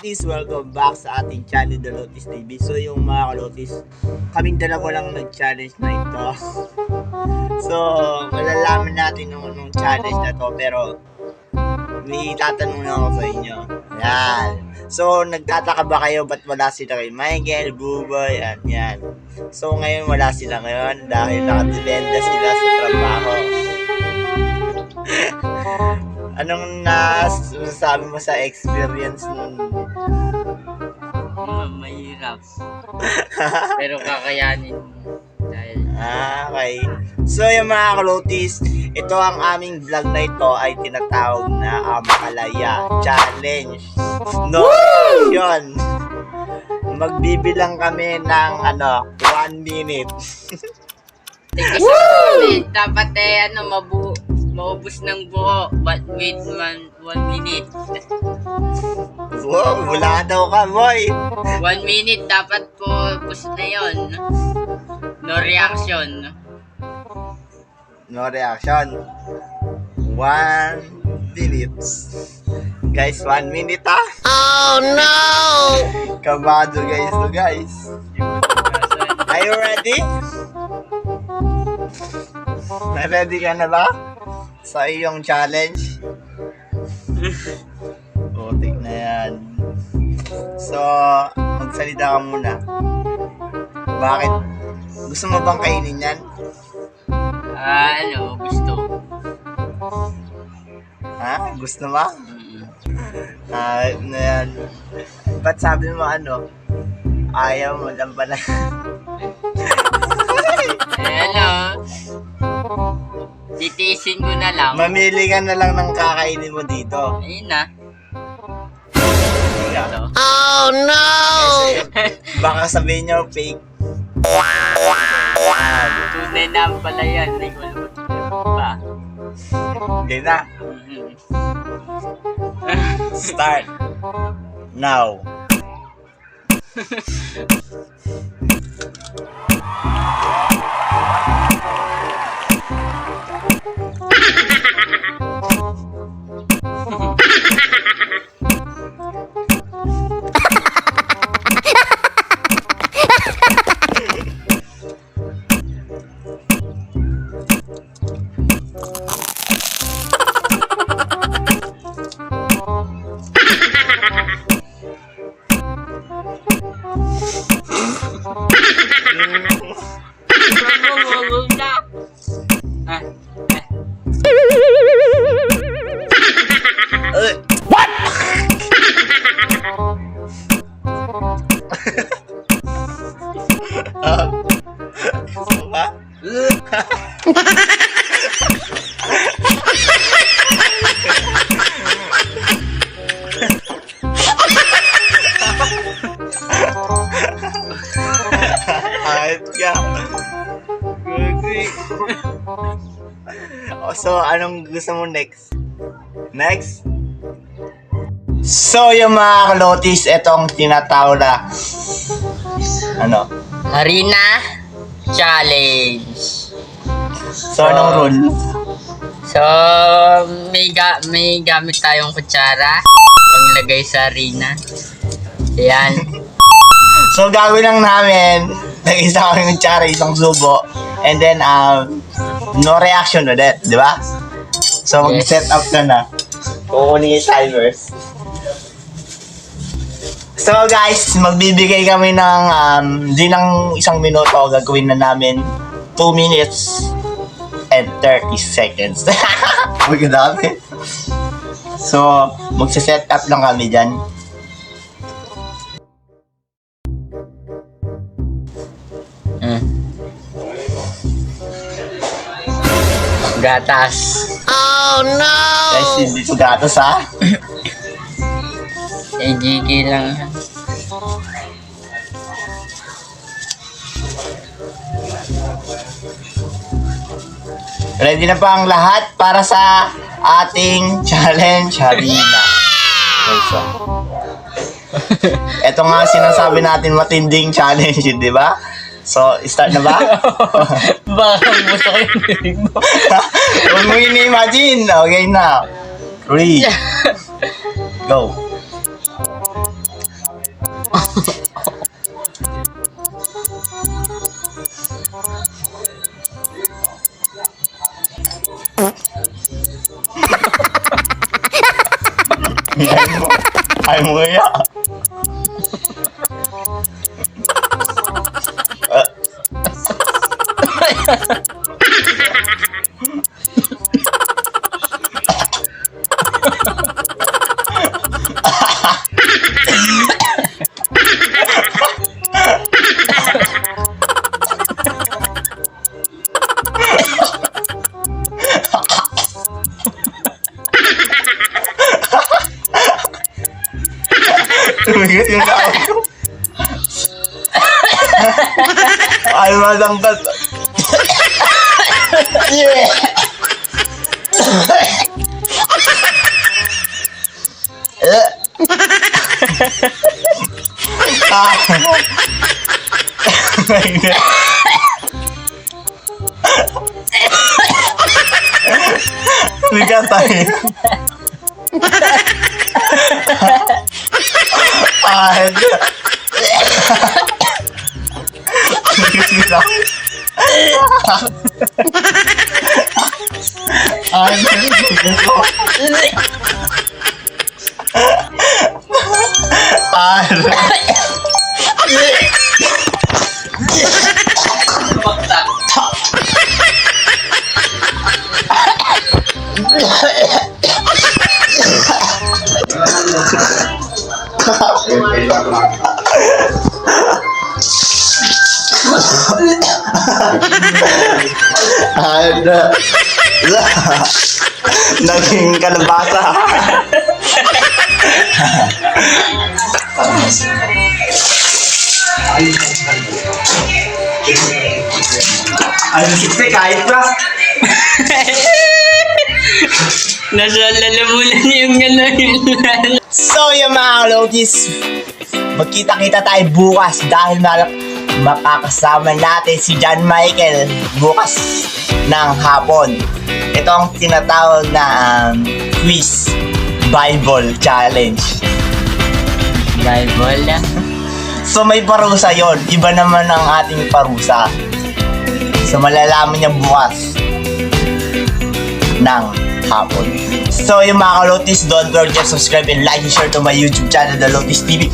kalotis, welcome back sa ating channel, The Lotis TV. So yung mga kalotis, kaming dalawa lang nag-challenge na ito. So, malalaman natin nung challenge na to, pero may tatanong na ako sa inyo. Yan. So, nagtataka ba kayo ba't wala sila kay Michael, Buboy, at yan. So, ngayon wala sila ngayon dahil nakadependa sila sa trabaho. Anong nasasabi mo sa experience nun? Mahirap. Pero kakayanin mo. Dahil... Okay. So yung mga kalotis, ito ang aming vlog na ito ay tinatawag na Makalaya Challenge. No, yun. Magbibilang kami ng 1 minute. Dapat maubos ng buo. But wait 1 minute. Wow, wala daw ka, boy. 1 minute dapat po ubos na yun. No reaction. No reaction. 1 minute. Guys, 1 minute ah. Oh no! Kabado guys. Are you ready? Ready ka na ba? Sa iyong challenge? Putik na yan. So, magsalita ka muna. Bakit? Gusto mo bang kainin yan? Gusto. Ha? Gusto mo? Na yan. Ba't sabi mo ayaw mo lang pala? Titiisin ko na lang. Mamili ka na lang ng kakainin mo dito. Ayun na. Oh no! Baka sabihin nyo fake. Tunay na pala yan. Hindi ko alam ba. Hindi na. Start. Now. What? Ba? Ayos ka. So, anong gusto mo next? Next? So, yung mga kalotis, itong tinatawag na Harina Challenge. So, anong rule? So, may gamit tayong kutsara panglagay sa harina. Ayan. So, gagawin lang namin nag-isa kami ng kutsara, isang subo, and then, no reaction ulit, di ba? So, mag-set up ka na. Kukunin yung timers. So guys, magbibigay kami ng di lang 1 minuto, gagawin na namin 2 minutes and 30 seconds. Magdami. So, magse-set up lang kami dyan. Gatas. Oh no! Guys, hindi ko gatas ha. Gigi lang yan. Ready na pa ang lahat para sa ating challenge, Harina. Okay, so. Ito nga sinasabi natin matinding challenge, di ba? So, start na ba? Baka gusto ko yung bibig mo. Huwag mo ini-imagine. Okay na. 3. Go. Ay mo kaya. Tumigil yung tao ko. Ay, matangkat. Yeah! Bigat tayo. Ay, naging kalabasa. Ay, sikse, kahit ba? Nasa lalamunan niya yung gano'n. So, yung mga kalokis, magkita-kita tayo bukas dahil makakasama natin si John Michael bukas ng hapon. Ito ang tinatawag na quiz Bible challenge. Bible lang. So may parusa yon, iba naman ang ating parusa. So malalaman niya bukas ng hapon. So yung mga kalotis, don't forget to subscribe and like and share to my YouTube channel, The Lotis TV.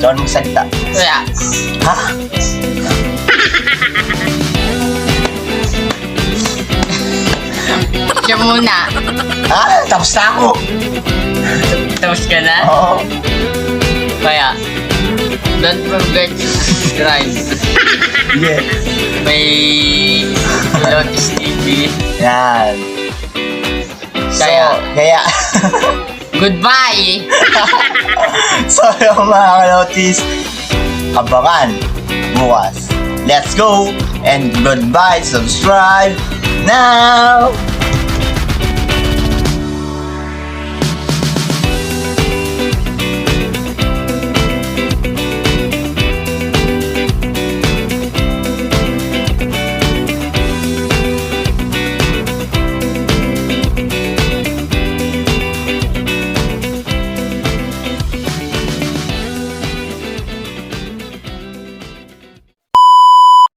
Ikaw ang magsalita. Wala. Ha? Siya muna. Ha? Tapos na ako. Tapos ka na? Oo. Kaya, don't forget to subscribe. Yeah. May Lotus TV. Yan. So, Kaya. Goodbye! so yung mga kalotis, abangan bukas. Let's go and goodbye. Subscribe now.